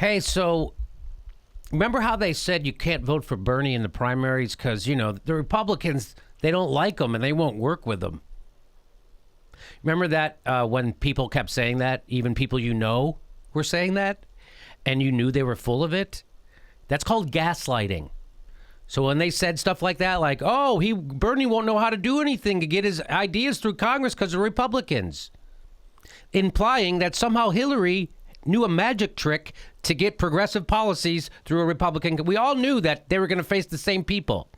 Hey, so remember how they said you can't vote for Bernie in the primaries because, the Republicans, they don't like him and they won't work with him. Remember that when people kept saying that, even people were saying that, and you knew they were full of it? That's called gaslighting. So when they said stuff like that, like, oh, Bernie won't know how to do anything to get his ideas through Congress because of Republicans, implying that somehow Hillary knew a magic trick to get progressive policies through a Republican. We all knew that they were going to face the same people.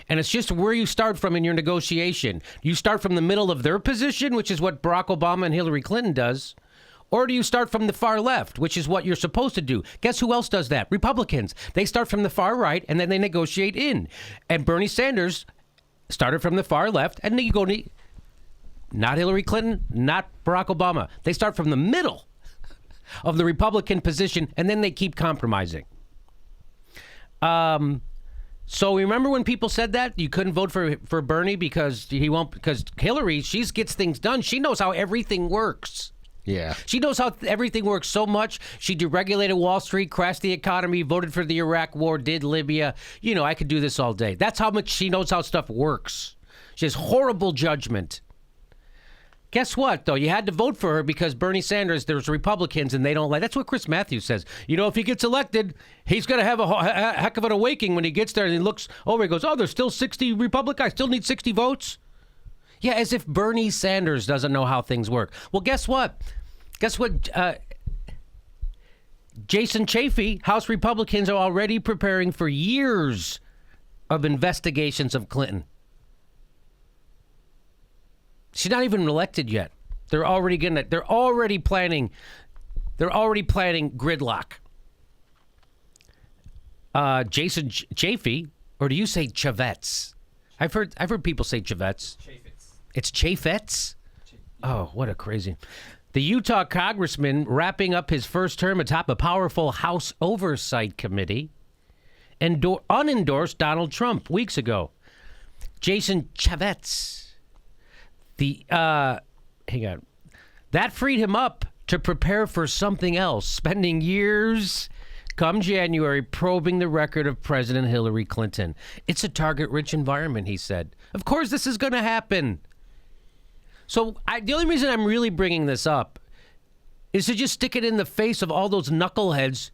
And it's just where you start from in your negotiation. You start from the middle of their position, which is what Barack Obama and Hillary Clinton does, or do you start from the far left, which is what you're supposed to do? Guess who else does that? Republicans. They start from the far right, and then they negotiate in. And Bernie Sanders started from the far left, and then you go to not Hillary Clinton, not Barack Obama. They start from the middle of the Republican position, and then they keep compromising. So remember when people said that you couldn't vote for Bernie because Hillary, she gets things done. She knows how everything works. Yeah. She knows how everything works so much. She deregulated Wall Street, crashed the economy, voted for the Iraq War, did Libya. I could do this all day. That's how much she knows how stuff works. She has horrible judgment. Guess what, though? You had to vote for her because Bernie Sanders, there's Republicans, and they don't like. That's what Chris Matthews says. If he gets elected, he's going to have a heck of an awakening when he gets there and he looks over and goes, oh, there's still 60 Republicans. I still need 60 votes. Yeah, as if Bernie Sanders doesn't know how things work. Well, guess what? Jason Chaffetz, House Republicans are already preparing for years of investigations of Clinton. She's not even elected yet. They're already planning gridlock. Jason Chaffetz, or do you say Chaffetz? I've heard people say Chaffetz. It's Chaffetz? Oh, what a crazy. The Utah Congressman wrapping up his first term atop a powerful House Oversight Committee unendorsed Donald Trump weeks ago. Jason Chaffetz. Hang on. That freed him up to prepare for something else, spending years come January probing the record of President Hillary Clinton. It's a target-rich environment, he said. Of course this is going to happen. So the only reason I'm really bringing this up is to just stick it in the face of all those knuckleheads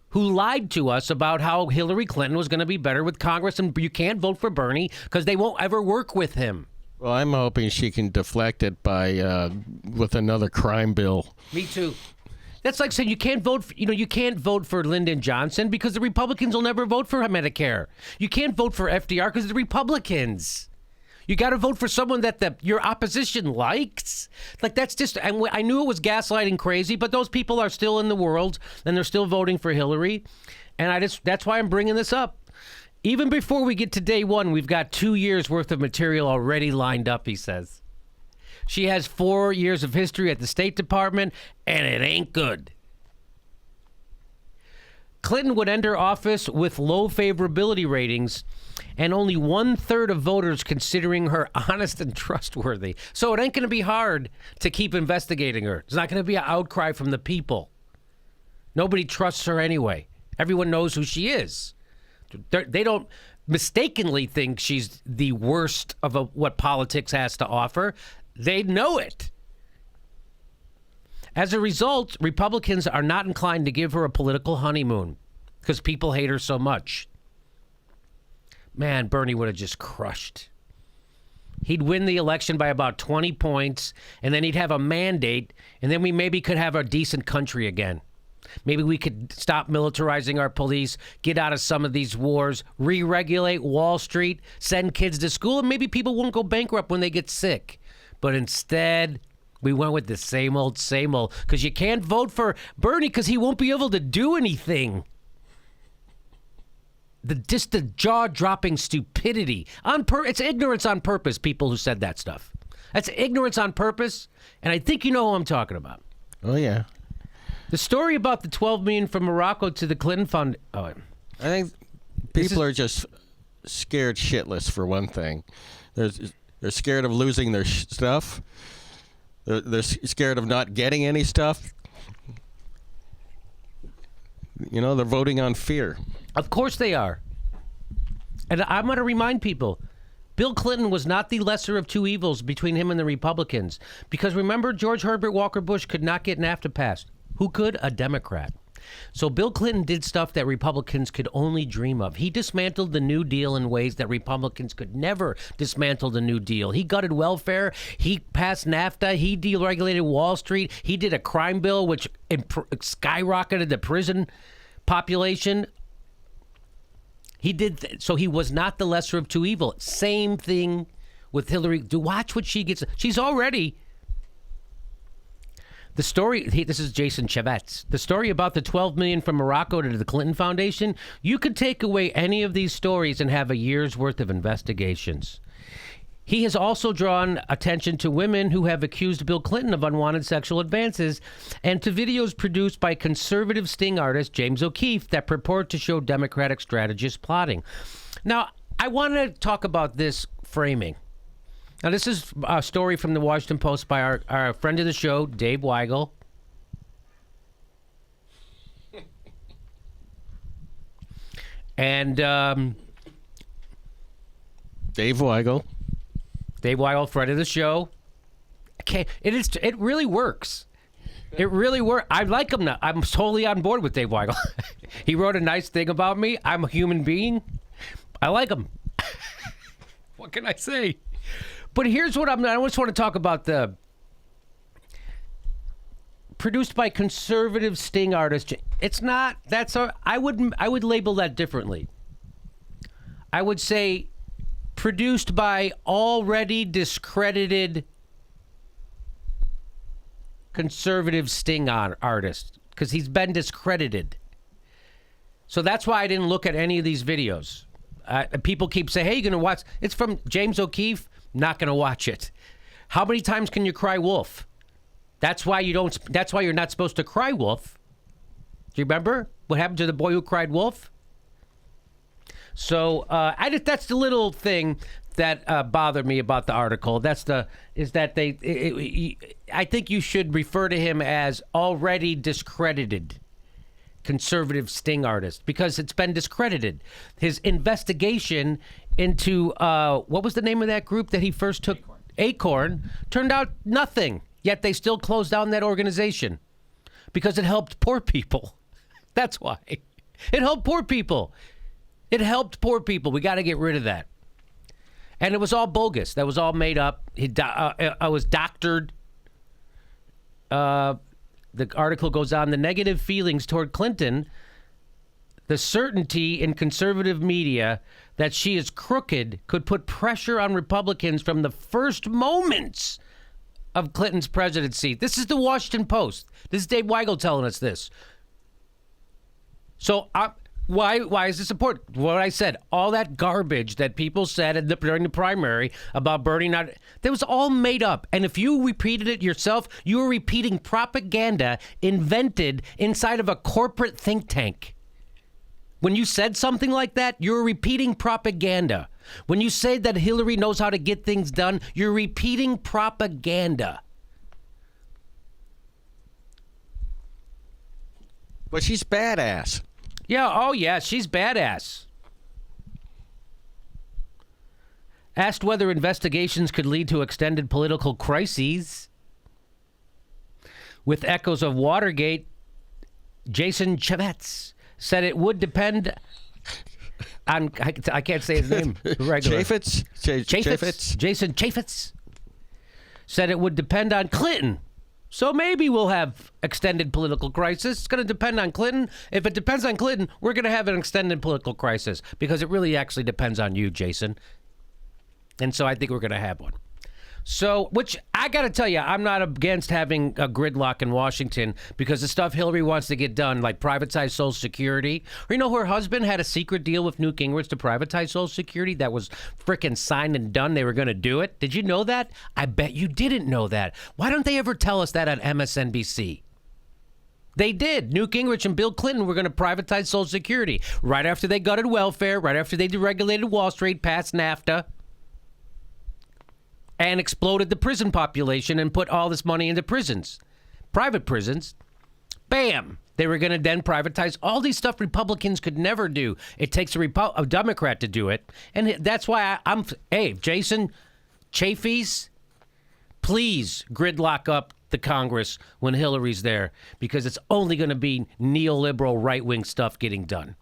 who lied to us about how Hillary Clinton was going to be better with Congress and you can't vote for Bernie because they won't ever work with him. Well, I'm hoping she can deflect it with another crime bill. Me too. That's like saying you can't vote for Lyndon Johnson because the Republicans will never vote for Medicare. You can't vote for FDR because the Republicans. You got to vote for someone that your opposition likes. Like that's just. I knew it was gaslighting crazy, but those people are still in the world and they're still voting for Hillary, and that's why I'm bringing this up. Even before we get to day one, we've got 2 years worth of material already lined up, he says. She has 4 years of history at the State Department, and it ain't good. Clinton would enter office with low favorability ratings and only 1/3 of voters considering her honest and trustworthy. So it ain't going to be hard to keep investigating her. It's not going to be an outcry from the people. Nobody trusts her anyway. Everyone knows who she is. They don't mistakenly think she's the worst of what politics has to offer. They know it. As a result, Republicans are not inclined to give her a political honeymoon because people hate her so much. Man, Bernie would have just crushed. He'd win the election by about 20 points, and then he'd have a mandate, and then we maybe could have a decent country again. Maybe we could stop militarizing our police, get out of some of these wars, re-regulate Wall Street, send kids to school, and maybe people won't go bankrupt when they get sick. But instead, we went with the same old, because you can't vote for Bernie because he won't be able to do anything. Just the jaw-dropping stupidity. It's ignorance on purpose, people who said that stuff. That's ignorance on purpose, and I think you know who I'm talking about. Oh, yeah. The story about the $12 million from Morocco to the Clinton Fund. Oh, I think people are just scared shitless, for one thing. They're scared of losing their stuff. They're scared of not getting any stuff. They're voting on fear. Of course they are. And I'm going to remind people, Bill Clinton was not the lesser of two evils between him and the Republicans. Because remember, George Herbert Walker Bush could not get NAFTA passed. Who could? A Democrat. So Bill Clinton did stuff that Republicans could only dream of. He dismantled the New Deal in ways that Republicans could never dismantle the New Deal. He gutted welfare. He passed NAFTA. He deregulated Wall Street. He did a crime bill which skyrocketed the prison population. He did. So he was not the lesser of two evils. Same thing with Hillary. Watch what she gets. She's already... The story, this is Jason Chaffetz. The story about the $12 million from Morocco to the Clinton Foundation, you could take away any of these stories and have a year's worth of investigations. He has also drawn attention to women who have accused Bill Clinton of unwanted sexual advances and to videos produced by conservative sting artist James O'Keefe that purport to show Democratic strategists plotting. Now, I want to talk about this framing. Now, this is a story from the Washington Post by our friend of the show, Dave Weigel. And Dave Weigel, friend of the show. Okay, it really works. It really works. I like him now. I'm totally on board with Dave Weigel. He wrote a nice thing about me. I'm a human being. I like him. What can I say? But here's what I just want to talk about the produced by conservative sting artists. It's not, I would label that differently. I would say produced by already discredited conservative sting artists because he's been discredited. So that's why I didn't look at any of these videos. People keep saying, hey, you're going to watch. It's from James O'Keefe. Not going to watch it. How many times can you cry wolf? That's why you're not supposed to cry wolf. Do you remember what happened to the boy who cried wolf? So that's the little thing that bothered me about the article. I think you should refer to him as already discredited conservative sting artist because it's been discredited. His investigation into what was the name of that group that he first took? Acorn. Turned out nothing. Yet they still closed down that organization because it helped poor people. That's why. It helped poor people. We got to get rid of that. And it was all bogus. That was all made up. I was doctored. The article goes on. The negative feelings toward Clinton, the certainty in conservative media that she is crooked could put pressure on Republicans from the first moments of Clinton's presidency. This is the Washington Post. This is Dave Weigel telling us this. So why is this important? What I said, all that garbage that people said during the primary about burning out, that was all made up. And if you repeated it yourself, you were repeating propaganda invented inside of a corporate think tank. When you said something like that, you're repeating propaganda. When you say that Hillary knows how to get things done, you're repeating propaganda. But she's badass. Yeah, oh yeah, she's badass. Asked whether investigations could lead to extended political crises. With echoes of Watergate, Jason Chaffetz said it would depend on, I can't say his name. Chaffetz? Chaffetz. Jason Chaffetz said it would depend on Clinton. So maybe we'll have extended political crisis. It's going to depend on Clinton. If it depends on Clinton, we're going to have an extended political crisis because it really actually depends on you, Jason. And so I think we're going to have one. So, which I got to tell you, I'm not against having a gridlock in Washington because the stuff Hillary wants to get done, like privatize Social Security. Or, her husband had a secret deal with Newt Gingrich to privatize Social Security that was frickin' signed and done. They were going to do it. Did you know that? I bet you didn't know that. Why don't they ever tell us that on MSNBC? They did. Newt Gingrich and Bill Clinton were going to privatize Social Security right after they gutted welfare, right after they deregulated Wall Street, passed NAFTA, and exploded the prison population and put all this money into prisons, private prisons. Bam. They were going to then privatize all these stuff Republicans could never do. It takes a Democrat to do it. And that's why hey, Jason Chaffetz, please gridlock up the Congress when Hillary's there, because it's only going to be neoliberal right-wing stuff getting done.